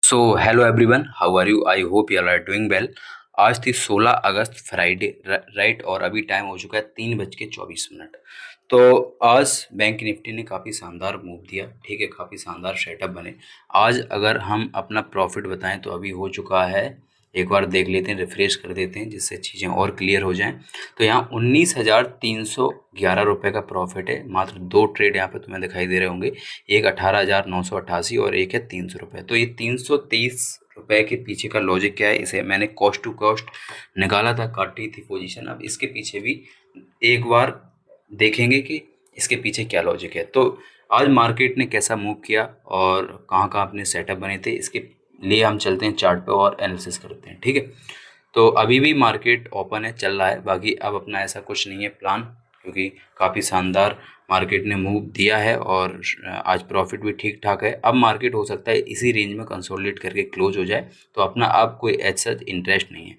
So hello everyone, how are you? I hope you are doing well. आज थी 16 अगस्त Friday, right. और अभी time हो चुका है 3:24। तो आज बैंक निफ्टी ने काफ़ी शानदार मूव दिया, ठीक है, काफ़ी शानदार सेटअप बने। आज अगर हम अपना प्रॉफिट बताएं तो अभी हो चुका है, एक बार देख लेते हैं, रिफ्रेश कर देते हैं जिससे चीज़ें और क्लियर हो जाएं। तो यहाँ 19,311 रुपये का प्रॉफिट है। मात्र दो ट्रेड यहाँ पे तुम्हें दिखाई दे रहे होंगे, एक 18,988 और एक है 300 रुपये। तो ये 323 रुपये के पीछे का लॉजिक क्या है, इसे मैंने कॉस्ट टू कॉस्ट निकाला था, काटी थी पोजीशन। अब इसके पीछे भी एक बार देखेंगे कि इसके पीछे क्या लॉजिक है। तो आज मार्केट ने कैसा मूव किया और कहाँ कहाँ अपने सेटअप बने थे, इसके लिए हम चलते हैं चार्ट पे और एनालिसिस करते हैं, ठीक है। तो अभी भी मार्केट ओपन है, चल रहा है। बाकी अब अपना ऐसा कुछ नहीं है प्लान, क्योंकि काफ़ी शानदार मार्केट ने मूव दिया है और आज प्रॉफिट भी ठीक ठाक है। अब मार्केट हो सकता है इसी रेंज में कंसोलिडेट करके क्लोज हो जाए, तो अपना अब कोई एज सच इंटरेस्ट नहीं है।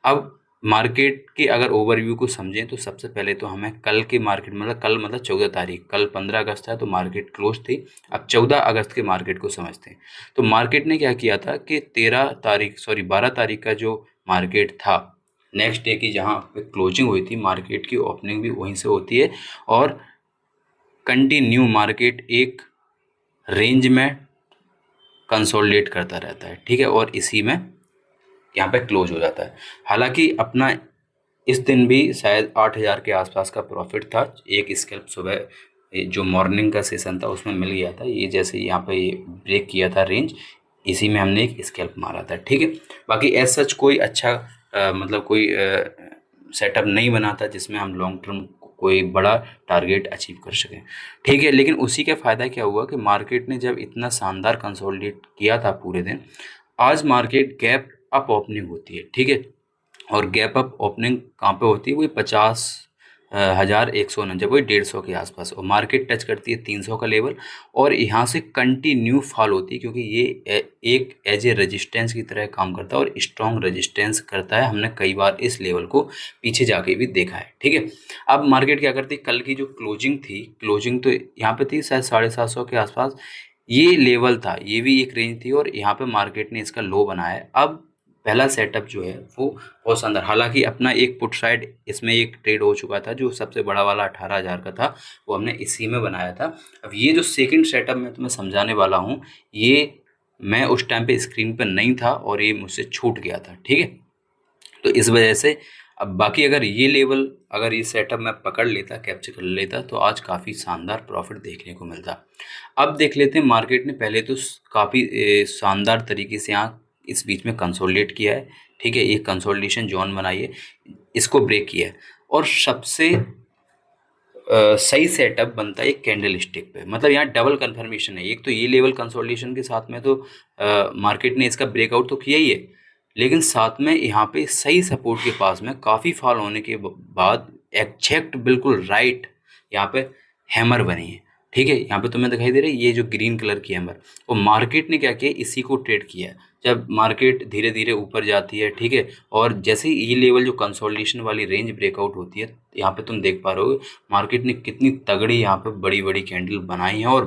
अब मार्केट के अगर ओवरव्यू को समझें तो सबसे पहले तो हमें कल के मार्केट, मतलब कल मतलब 14 तारीख, कल 15 अगस्त था तो मार्केट क्लोज थी। अब 14 अगस्त के मार्केट को समझते हैं। तो मार्केट ने क्या किया था कि 12 तारीख का जो मार्केट था, नेक्स्ट डे की जहाँ पे क्लोजिंग हुई थी, मार्केट की ओपनिंग भी वहीं से होती है और कंटिन्यू मार्केट एक रेंज में कंसोलिडेट करता रहता है, ठीक है, और इसी में यहाँ पे क्लोज हो जाता है। हालांकि अपना इस दिन भी शायद 8,000 के आसपास का प्रॉफिट था। एक स्कैल्प सुबह जो मॉर्निंग का सेशन था उसमें मिल गया था। ये जैसे यहाँ पे ये ब्रेक किया था रेंज, इसी में हमने एक स्कैल्प मारा था, ठीक है। बाकी एज सच कोई अच्छा मतलब कोई सेटअप नहीं बना था जिसमें हम लॉन्ग टर्म कोई बड़ा टारगेट अचीव कर सकें, ठीक है। लेकिन उसी का फ़ायदा क्या हुआ कि मार्केट ने जब इतना शानदार कंसोलिडेट किया था पूरे दिन, आज मार्केट गैप अप ओपनिंग होती है, ठीक है। और गैप अप ओपनिंग कहाँ पे होती है, वही 50,149, वही 150 के आसपास, और मार्केट टच करती है 300 का लेवल और यहाँ से कंटिन्यू फॉल होती है, क्योंकि ये एक एज ए रेजिस्टेंस की तरह काम करता है और स्ट्रॉन्ग रेजिस्टेंस करता है। हमने कई बार इस लेवल को पीछे जाके भी देखा है, ठीक है। अब मार्केट क्या करती है, कल की जो क्लोजिंग थी, क्लोजिंग तो यहाँ पे थी शायद 750 के आसपास, ये लेवल था, ये भी एक रेंज थी और यहाँ पे मार्केट ने इसका लो बनाया है। अब पहला सेटअप जो है वो बहुत शानदार, हालांकि अपना एक पुट साइड इसमें एक ट्रेड हो चुका था जो सबसे बड़ा वाला 18,000 का था, वो हमने इसी में बनाया था। अब ये जो सेकंड सेटअप मैं तुम्हें समझाने वाला हूँ, ये मैं उस टाइम पे स्क्रीन पर नहीं था और ये मुझसे छूट गया था, ठीक है। तो इस वजह से अब बाकी अगर ये लेवल, अगर ये सेटअप मैं पकड़ लेता, कैप्चर कर लेता, तो आज काफ़ी शानदार प्रॉफिट देखने को मिलता। अब देख लेते हैं, मार्केट ने पहले तो काफ़ी शानदार तरीके से यहाँ इस बीच में कंसोलिडेट किया है, ठीक है। एक कंसोलिडेशन जोन बनाई है, इसको ब्रेक किया है और सबसे सही सेटअप बनता है एक कैंडल स्टिक पे। मतलब यहाँ डबल कंफर्मेशन है, एक तो ये लेवल कंसोलिडेशन के साथ में तो मार्केट ने इसका ब्रेकआउट तो किया ही है, लेकिन साथ में यहाँ पे सही सपोर्ट के पास में काफ़ी फॉल होने के बाद एग्जैक्ट बिल्कुल राइट यहाँ पे हैमर बनी है, ठीक है। यहाँ पे तुम्हें दिखाई दे रहा है ये जो ग्रीन कलर की हैमर, और मार्केट ने क्या किया, इसी को ट्रेड किया है। जब मार्केट धीरे धीरे ऊपर जाती है, ठीक है, और जैसे ही ये लेवल जो कंसोलिडेशन वाली रेंज ब्रेकआउट होती है, यहाँ पे तुम देख पा रहे हो मार्केट ने कितनी तगड़ी यहाँ पे बड़ी बड़ी कैंडल बनाई है और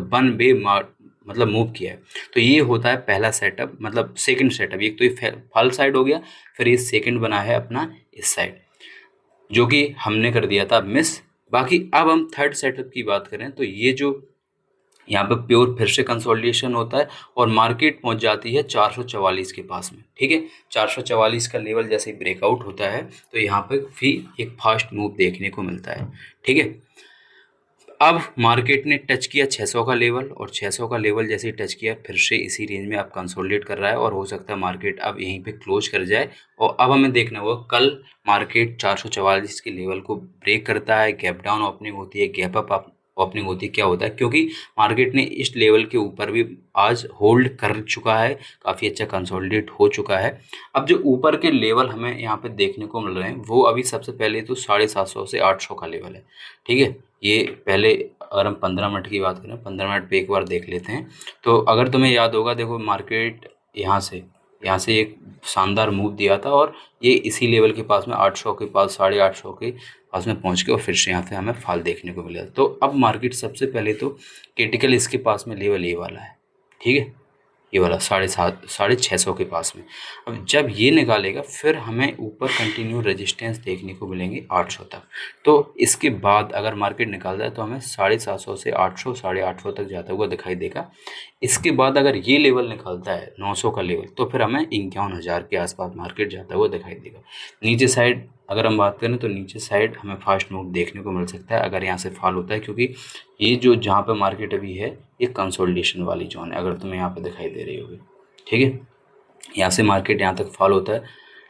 मतलब मूव किया है। तो ये होता है पहला सेटअप, मतलब सेकंड सेटअप। एक तो ये फॉल साइड हो गया, फिर ये सेकंड बना है अपना इस साइड, जो कि हमने कर दिया था मिस। बाकी अब हम थर्ड सेटअप की बात करें तो ये जो यहाँ पे प्योर फिर से कंसोलिडेशन होता है और मार्केट पहुंच जाती है 444 के पास में, ठीक है। 444 का लेवल जैसे ही ब्रेकआउट होता है तो यहाँ पे फिर एक फास्ट मूव देखने को मिलता है, ठीक है। अब मार्केट ने टच किया 600 का लेवल और 600 का लेवल जैसे ही टच किया फिर से इसी रेंज में अब कंसोलिडेट कर रहा है और हो सकता है मार्केट अब यहीं पे क्लोज कर जाए। और अब हमें देखना होगा कल मार्केट 444 के लेवल को ब्रेक करता है, गैप डाउन ओपनिंग होती है, गैप अप ओपनिंग होती है, क्या होता है, क्योंकि मार्केट ने इस लेवल के ऊपर भी आज होल्ड कर चुका है, काफ़ी अच्छा कंसोलिडेट हो चुका है। अब जो ऊपर के लेवल हमें यहाँ पे देखने को मिल रहे हैं वो अभी सबसे पहले तो 750 से 800 का लेवल है, ठीक है। ये पहले अगर हम 15 मिनट की बात करें, 15 मिनट पे एक बार देख लेते हैं। तो अगर तुम्हें याद होगा, देखो मार्केट यहाँ से एक शानदार मूव दिया था और ये इसी लेवल के पास में 800 के पास, 850 के पास में पहुँच के और फिर से यहाँ से हमें फॉल देखने को मिला। तो अब मार्केट सबसे पहले तो क्रिटिकल इसके पास में लेवल ए वाला है, ठीक है। ये वाला 7.5 650 के पास में। अब जब ये निकालेगा फिर हमें ऊपर कंटिन्यू रेजिस्टेंस देखने को मिलेंगे 800 तक। तो इसके बाद अगर मार्केट निकालता है तो हमें 750 से 800 850 तक जाता हुआ दिखाई देगा। इसके बाद अगर ये लेवल निकालता है 900 का लेवल, तो फिर हमें 51,000 के आसपास मार्केट जाता हुआ दिखाई देगा। नीचे साइड अगर हम बात करें तो नीचे साइड हमें फास्ट मूव देखने को मिल सकता है अगर यहाँ से फॉल होता है, क्योंकि ये जो जहाँ पे मार्केट अभी है ये कंसोलिडेशन वाली जोन है, अगर तुम्हें यहाँ पे दिखाई दे रही होगी। ठीक है, यहाँ से मार्केट यहाँ तक फॉल होता है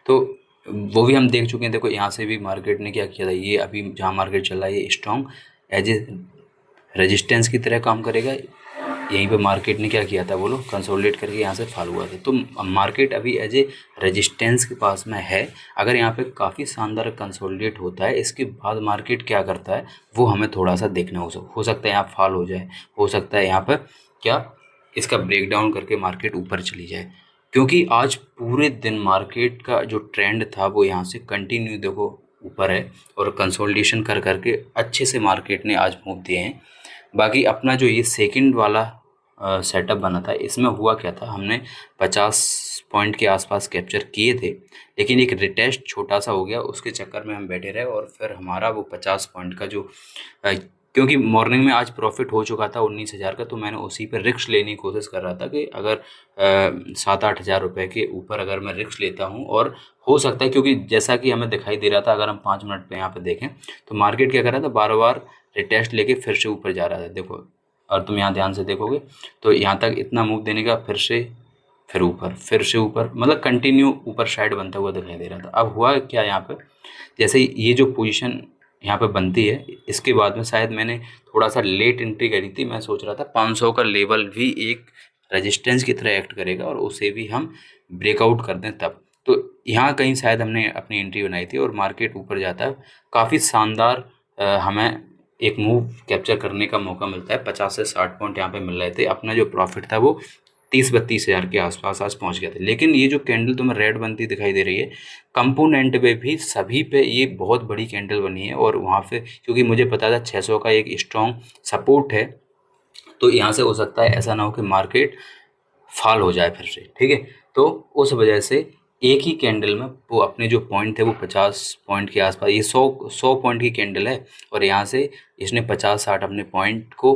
तो वो भी हम देख चुके हैं। देखो यहाँ से भी मार्केट ने क्या किया था, ये अभी जहाँ मार्केट चल रहा है ये स्ट्रॉन्ग एज ए रेजिस्टेंस की तरह काम करेगा। यहीं पे मार्केट ने क्या किया था, बोलो, कंसोलिडेट करके यहाँ से फॉल हुआ था। तो मार्केट अभी एज ए रेजिस्टेंस के पास में है। अगर यहाँ पे काफ़ी शानदार कंसोलिडेट होता है, इसके बाद मार्केट क्या करता है वो हमें थोड़ा सा देखना हो सकता है यहाँ फॉल हो जाए, हो सकता है यहाँ पर क्या इसका ब्रेकडाउन करके मार्केट ऊपर चली जाए। क्योंकि आज पूरे दिन मार्केट का जो ट्रेंड था वो यहाँ से कंटिन्यू देखो ऊपर है और कंसोलिडेशन कर करके अच्छे से मार्केट ने आज मूव दिए हैं। बाकी अपना जो ये सेकंड वाला सेटअप बना था, इसमें हुआ क्या था, हमने 50 पॉइंट के आसपास कैप्चर किए थे, लेकिन एक रिटेस्ट छोटा सा हो गया, उसके चक्कर में हम बैठे रहे और फिर हमारा वो 50 पॉइंट का जो क्योंकि मॉर्निंग में आज प्रॉफिट हो चुका था 19,000 का, तो मैंने उसी पर रिस्क लेने की कोशिश कर रहा था कि अगर 7-8 हज़ार रुपये के ऊपर अगर मैं रिस्क लेता हूँ, और हो सकता है क्योंकि जैसा कि हमें दिखाई दे रहा था, अगर हम 5 मिनट पे यहाँ पे देखें तो मार्केट क्या कर रहा था, बार बार रिटेस्ट लेके फिर से ऊपर जा रहा था। देखो, और तुम यहाँ ध्यान से देखोगे तो यहाँ तक इतना मूव देने का, फिर से फिर ऊपर, फिर से ऊपर, मतलब कंटिन्यू ऊपर साइड बनता हुआ दिखाई दे रहा था। अब हुआ क्या यहाँ पे, जैसे ये जो पोजीशन यहाँ पे बनती है, इसके बाद में शायद मैंने थोड़ा सा लेट एंट्री करी थी। मैं सोच रहा था 500 का लेवल भी एक रेजिस्टेंस की तरह एक्ट करेगा और उसे भी हम ब्रेकआउट कर दें तब। तो यहाँ कहीं शायद हमने अपनी एंट्री बनाई थी और मार्केट ऊपर जाता है, काफ़ी शानदार हमें एक मूव कैप्चर करने का मौका मिलता है। 50 से 60 पॉइंट यहाँ पे मिल रहे थे। अपना जो प्रॉफिट था वो 30-32 हज़ार के आसपास आज पहुँच गया था। लेकिन ये जो कैंडल तुम्हें रेड बनती दिखाई दे रही है, कंपोनेंट पे भी सभी पे ये बहुत बड़ी कैंडल बनी है। और वहाँ पे क्योंकि मुझे पता था 600 का एक स्ट्रॉन्ग सपोर्ट है, तो यहाँ से हो सकता है ऐसा ना हो कि मार्केट फॉल हो जाए फिर से। ठीक है, तो उस वजह से एक ही कैंडल में वो अपने जो पॉइंट थे वो 50 पॉइंट के आसपास, ये 100 पॉइंट की कैंडल है और यहाँ से इसने 50-60 अपने पॉइंट को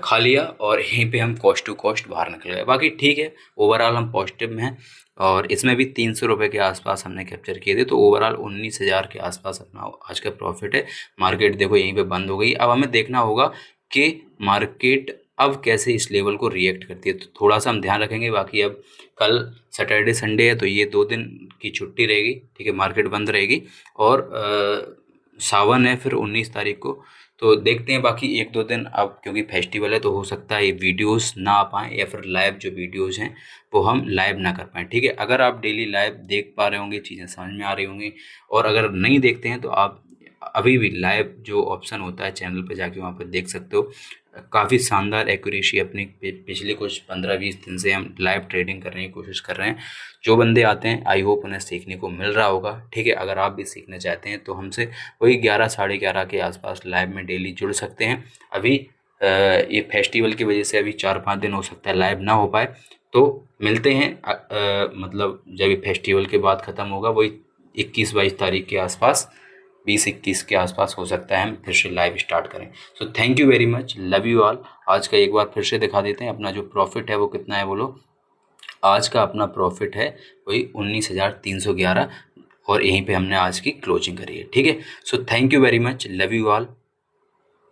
खा लिया और यहीं पे हम कॉस्ट टू कॉस्ट बाहर निकल गए। बाकी ठीक है, ओवरऑल हम पॉजिटिव में हैं और इसमें भी 300 रुपये के आसपास हमने कैप्चर किए थे, तो ओवरऑल 19,000 के आसपास अपना आज का प्रॉफिट है। मार्केट देखो यहीं पे बंद हो गई। अब हमें देखना होगा कि मार्केट अब कैसे इस लेवल को रिएक्ट करती है, तो थोड़ा सा हम ध्यान रखेंगे। बाकी अब कल सैटरडे संडे है तो ये 2 दिन की छुट्टी रहेगी। ठीक है, मार्केट बंद रहेगी और सावन है फिर 19 तारीख को, तो देखते हैं। बाकी 1-2 दिन अब क्योंकि फेस्टिवल है तो हो सकता है ये वीडियोस ना आ पाएँ या फिर लाइव जो वीडियोस हैं वो हम लाइव ना कर पाएँ। ठीक है, अगर आप डेली लाइव देख पा रहे होंगे, चीज़ें समझ में आ रही होंगी, और अगर नहीं देखते हैं तो आप अभी भी लाइव जो ऑप्शन होता है चैनल पे जाके वहाँ पर देख सकते हो। काफ़ी शानदार एक्यूरेसी अपनी पिछले कुछ 15-20 दिन से हम लाइव ट्रेडिंग करने की कोशिश कर रहे हैं। जो बंदे आते हैं आई होप उन्हें सीखने को मिल रहा होगा। ठीक है, अगर आप भी सीखना चाहते हैं तो हमसे वही 11 साढ़े 11 के आसपास लाइव में डेली जुड़ सकते हैं। अभी ये फेस्टिवल की वजह से अभी 4-5 दिन हो सकता है लाइव ना हो पाए, तो मिलते हैं मतलब जब ये फेस्टिवल के बाद ख़त्म होगा, वही 21-22 तारीख के आसपास, 20-21 के आसपास हो सकता है हम फिर से लाइव स्टार्ट करें। So thank you very much, love you all. आज का एक बार फिर से दिखा देते हैं अपना जो प्रॉफिट है वो कितना है, बोलो। आज का अपना प्रॉफिट है वही 19,311 और यहीं पे हमने आज की क्लोजिंग करी है। ठीक है, so thank you very much, love you all.